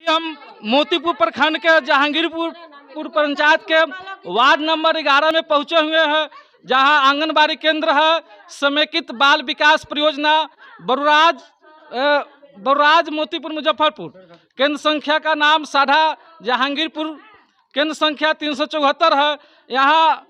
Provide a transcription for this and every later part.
हम मोतीपुर प्रखंड के जहांगीरपुर पंचायत के वार्ड नंबर 11 में पहुंचे हुए हैं, जहां आंगनबाड़ी केंद्र है। समेकित बाल विकास परियोजना बरुराज मोतीपुर मुजफ्फरपुर। केंद्र संख्या का नाम साढ़ा जहांगीरपुर, केंद्र संख्या 374 है। यहाँ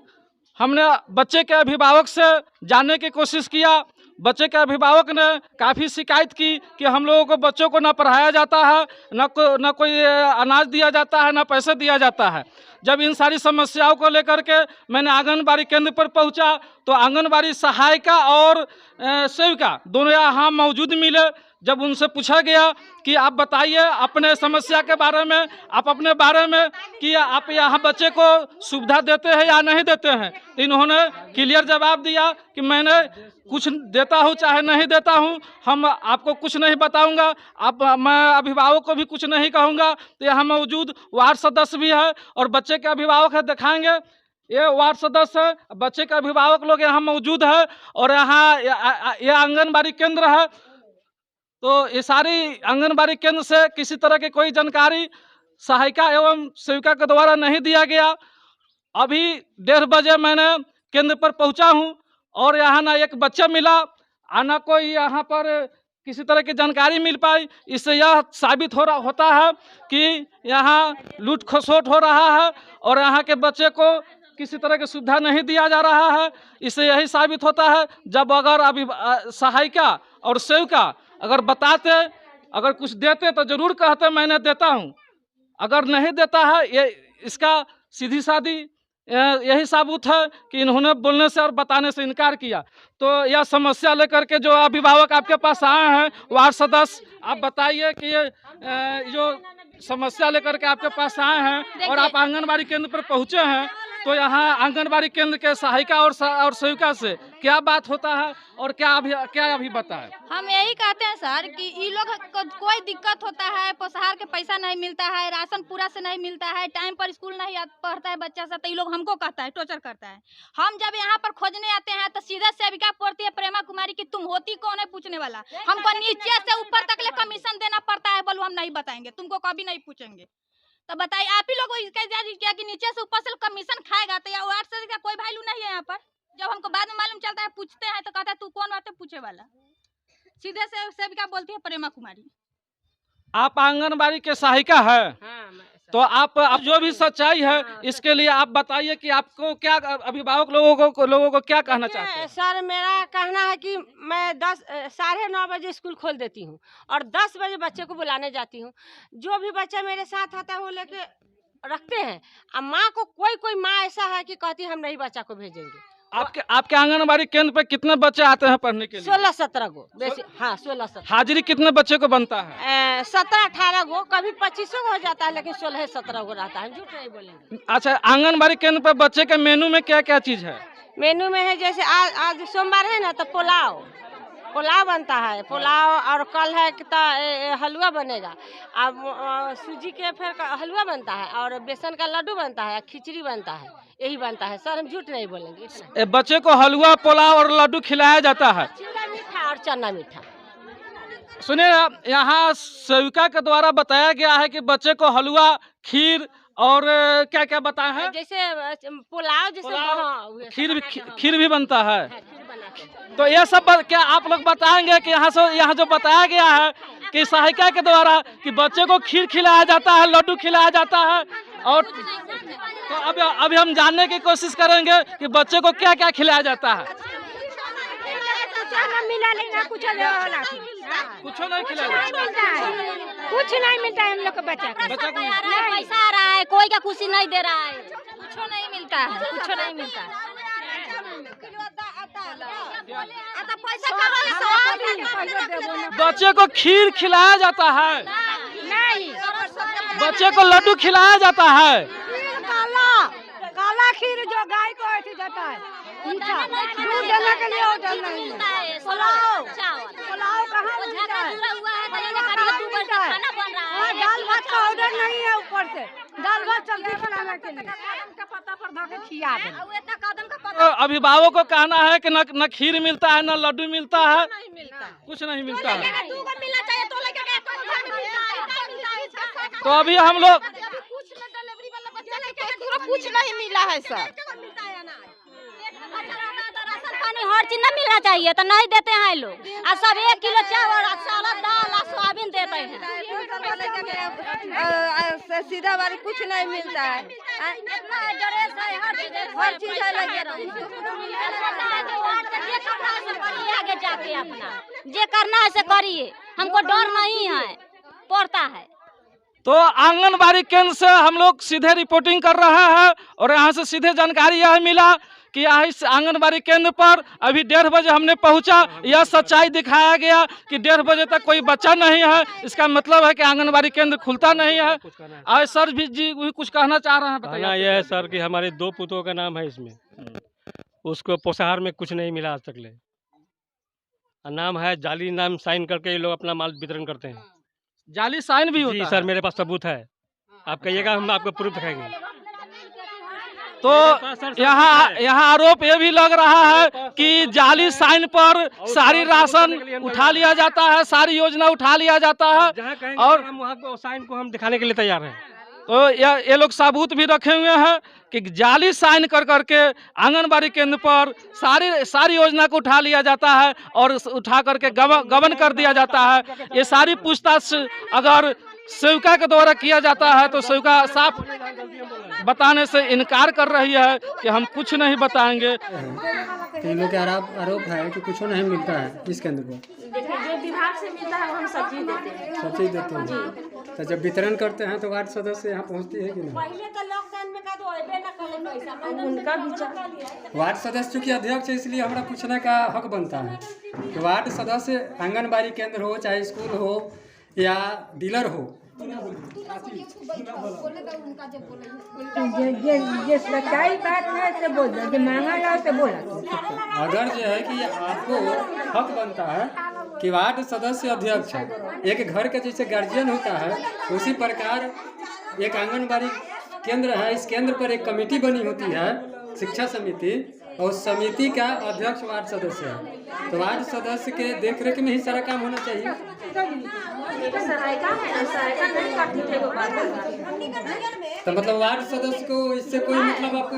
हमने बच्चे के अभिभावक से जानने की कोशिश किया। बच्चे के अभिभावक ने काफ़ी शिकायत की कि हम लोगों को बच्चों को ना पढ़ाया जाता है, न कोई अनाज दिया जाता है, ना पैसे दिया जाता है। जब इन सारी समस्याओं को लेकर के मैंने आंगनबाड़ी केंद्र पर पहुंचा तो आंगनबाड़ी सहायिका और सेविका दोनों यहाँ मौजूद मिले। जब उनसे पूछा गया कि आप बताइए अपने समस्या के बारे में, आप अपने बारे में कि आप यहाँ बच्चे को सुविधा देते हैं या नहीं देते हैं, इन्होंने क्लियर जवाब दिया कि मैंने कुछ देता हूँ चाहे नहीं देता हूँ, हम आपको कुछ नहीं बताऊंगा, मैं अभिभावक को भी कुछ नहीं कहूँगा। तो यहाँ मौजूद वार्ड सदस्य भी है और बच्चे के अभिभावक है, दिखाएंगे। ये वार्ड सदस्य है, बच्चे के अभिभावक लोग यहाँ मौजूद है और यहाँ ये आंगनबाड़ी केंद्र है। तो ये सारी आंगनबाड़ी केंद्र से किसी तरह की कोई जानकारी सहायिका एवं सेविका के द्वारा नहीं दिया गया। अभी 1:30 बजे मैंने केंद्र पर पहुंचा हूं और यहाँ ना एक बच्चा मिला और ना कोई यहाँ पर किसी तरह की जानकारी मिल पाई। इससे यह साबित होता है कि यहाँ लूट खसोट हो रहा है और यहाँ के बच्चे को किसी तरह की सुविधा नहीं दिया जा रहा है। इससे यही साबित होता है जब अगर अभी सहायिका और सेविका अगर बताते, अगर कुछ देते तो जरूर कहते मैंने देता हूँ, अगर नहीं देता है ये इसका सीधी सादी यही साबुत है कि इन्होंने बोलने से और बताने से इनकार किया। तो यह समस्या लेकर के जो अभिभावक आपके पास आए हैं वार्ड सदस्य, आप बताइए कि ये जो समस्या लेकर के आपके पास आए हैं और आप आंगनबाड़ी केंद्र पर पहुंचे हैं, तो यहाँ आंगनबाड़ी केंद्र के सहायिका और सेविका से क्या बात होता है और क्या अभी बताएं? हम यही कहते हैं सर कि ये लोग को कोई दिक्कत होता है, पोषाहार के पैसा नहीं मिलता है, राशन पूरा से नहीं मिलता है, टाइम पर स्कूल नहीं पढ़ता है बच्चा सब, तो ये लोग हमको कहता है, टॉर्चर करता है। हम जब यहाँ पर खोजने आते हैं तो सीधा सेविका पढ़ती है प्रेमा कुमारी की तुम होती कौन है पूछने वाला। हमको नीचे से ऊपर तक ले कमीशन देना पड़ता है, बोलो हम नहीं बताएंगे, तुमको कभी नहीं पूछेंगे। तो बताइए आप ही लोग क्या कि नीचे से ऊपर से कमीशन खाएगा, तो या वार्ड से का कोई वैल्यू नहीं है यहाँ पर। जब हमको बाद में मालूम चलता है, पूछते हैं तो कहता है तू कौन बात है पूछे वाला। सीधे से सेविका बोलती है प्रेमा कुमारी। आप आंगनबाड़ी के सहायिका है? हाँ, तो आप जो भी सच्चाई है इसके लिए आप बताइए कि आपको क्या अभिभावक लोगों को क्या कहना चाहते हैं? सर मेरा कहना है कि मैं 9:30 बजे स्कूल खोल देती हूँ और 10 बजे बच्चे को बुलाने जाती हूँ। जो भी बच्चा मेरे साथ आता है वो लेके रखते हैं। अब माँ को कोई माँ ऐसा है कि कहती हम नहीं बच्चा को भेजेंगे। आपके आंगनबाड़ी केंद्र पे कितने बच्चे आते हैं पढ़ने के लिए? 16-17 गो बेसी। हाँ 16-17। हाजिरी कितने बच्चे को बनता है? 17-18 गो, कभी 25 गो हो जाता है, लेकिन 16-17 गो रहता है, झूठ नहीं बोलेंगे। अच्छा, आंगनबाड़ी केंद्र पे बच्चे के मेनू में क्या क्या चीज है? मेनू में है जैसे आज सोमवार है ना तो पुलाव बनता है, पुलाव, और कल है कि हलवा बनेगा। अब सूजी के फिर हलवा बनता है और बेसन का लड्डू बनता है, खिचड़ी बनता है, यही बनता है सर, हम झूठ नहीं बोलेंगे। बच्चे को हलवा, पुलाव और लड्डू खिलाया जाता है, चिड़ा मीठा और चना मीठा। सुनिए, यहाँ सेविका के द्वारा बताया गया है कि बच्चे को हलवा, खीर और क्या क्या बताया है? जैसे पुलाव, जैसे खीर भी बनता है। तो ये सब क्या आप लोग बताएंगे कि यहाँ जो बताया गया है कि सहायिका के द्वारा कि बच्चे को खीर खिलाया जाता है, लड्डू खिलाया जाता है, और तो अभी हम जानने की कोशिश करेंगे कि बच्चे को क्या क्या खिलाया जाता है। कुछ नहीं खिलाया, कुछ नहीं मिलता है हम लोग को। बच्चा पैसा आ रहा है, कोई का खुशी नहीं दे रहा है, कुछ नहीं मिलता है, कुछ नहीं मिलता है। बच्चे को खीर खिलाया जाता है, नहीं बच्चे को लड्डू खिलाया जाता है, काला खीर जो गाय को जाता है, मीठा दूध देने के लिए होटल नहीं है। पुलाव कहाँ मिलता है? दाल भात का ऑर्डर नहीं है, ऊपर से दाल भात सब्जी बनाने के लिए का पत्ता पर धो के खिया दे। तो अभिभावक को कहना है कि न खीर मिलता है, न लड्डू मिलता है, कुछ नहीं मिलता है। तो अभी हम लोग कुछ नहीं मिला है सर। राशन पानी हर चीज न मिलना चाहिए तो नहीं देते हैं लोग। और सब 1 किलो चावल साला दाल और सोयाबीन देते हैं। सीधा वाली कुछ नहीं मिलता है। हर चीज आगे जाके अपना जे करना है से करिए, हमको डर नहीं है, पड़ता है। तो आंगनबाड़ी केंद्र से हम लोग सीधे रिपोर्टिंग कर रहे हैं और यहाँ से सीधे जानकारी यह मिला कि यहाँ इस आंगनबाड़ी केंद्र पर अभी 1:30 बजे हमने पहुँचा। यह सच्चाई दिखाया गया कि 1:30 बजे तक कोई बच्चा नहीं है। इसका मतलब है कि आंगनबाड़ी केंद्र खुलता नहीं है। और सर भी जी भी कुछ कहना चाह रहे हैं, बताइए। यह है सर कि हमारे 2 पुतों का नाम है इसमें, उसको पोषाहार में कुछ नहीं मिला आज तक ले। नाम है जाली, नाम साइन करके ये लोग अपना माल वितरण करते हैं। जाली साइन भी होता जी है? सर, मेरे पास सबूत है, आप कहिएगा हम आपको प्रूफ दिखाएंगे। तो यहाँ आरोप ये भी लग रहा है कि जाली साइन पर सारी राशन उठा लिया जाता है, सारी योजना उठा लिया जाता है। और हम वहाँ को साइन को हम दिखाने के लिए तैयार हैं। तो ये लोग सबूत भी रखे हुए हैं कि जाली साइन कर करके आंगनबाड़ी केंद्र पर सारी योजना को उठा लिया जाता है और उठा करके गबन कर दिया जाता है। ये सारी पूछताछ अगर सेविका के द्वारा किया जाता है तो सेविका साफ बताने से इनकार कर रही है कि हम कुछ नहीं बताएंगे। इन लोग के आरोप है कि कुछ नहीं मिलता है इस केंद्र को। जो विभाग से मिलता है हम सब चीज देते हैं। सब चीज देते हैं। तो जब वितरण करते हैं तो वार्ड सदस्य यहाँ पहुँचती है कि नहीं? पहले तो लॉकडाउन में का तो अबे ना करे पैसा, उनका विचार। वार्ड सदस्य चूँकि अध्यक्ष है इसलिए हमारा पूछने का हक बनता है कि वार्ड सदस्य आंगनबाड़ी केंद्र हो, चाहे स्कूल हो या डीलर हो, ये सच्चाई बात है से बोल दो, जो मांगा ला से बोला। अगर जो है कि आपको हक बनता है कि वार्ड सदस्य अध्यक्ष है, एक घर का जैसे गार्जियन होता है उसी प्रकार एक आंगनबाड़ी केंद्र है, इस केंद्र पर एक कमेटी बनी होती है, शिक्षा समिति, और उस समिति का अध्यक्ष वार्ड सदस्य है। तो वार्ड सदस्य के देखरेख में ही सारा काम होना चाहिए। तो मतलब वार्ड सदस्य को इससे कोई मतलब आपको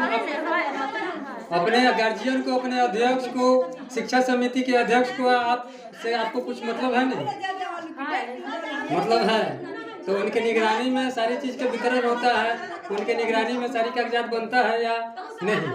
अपने गार्जियन को, अपने अध्यक्ष को, शिक्षा समिति के अध्यक्ष को आपको कुछ मतलब है नहीं? मतलब है तो उनके निगरानी में सारी चीज का वितरण होता है, उनके निगरानी में सारी कागजात बनता है या नहीं?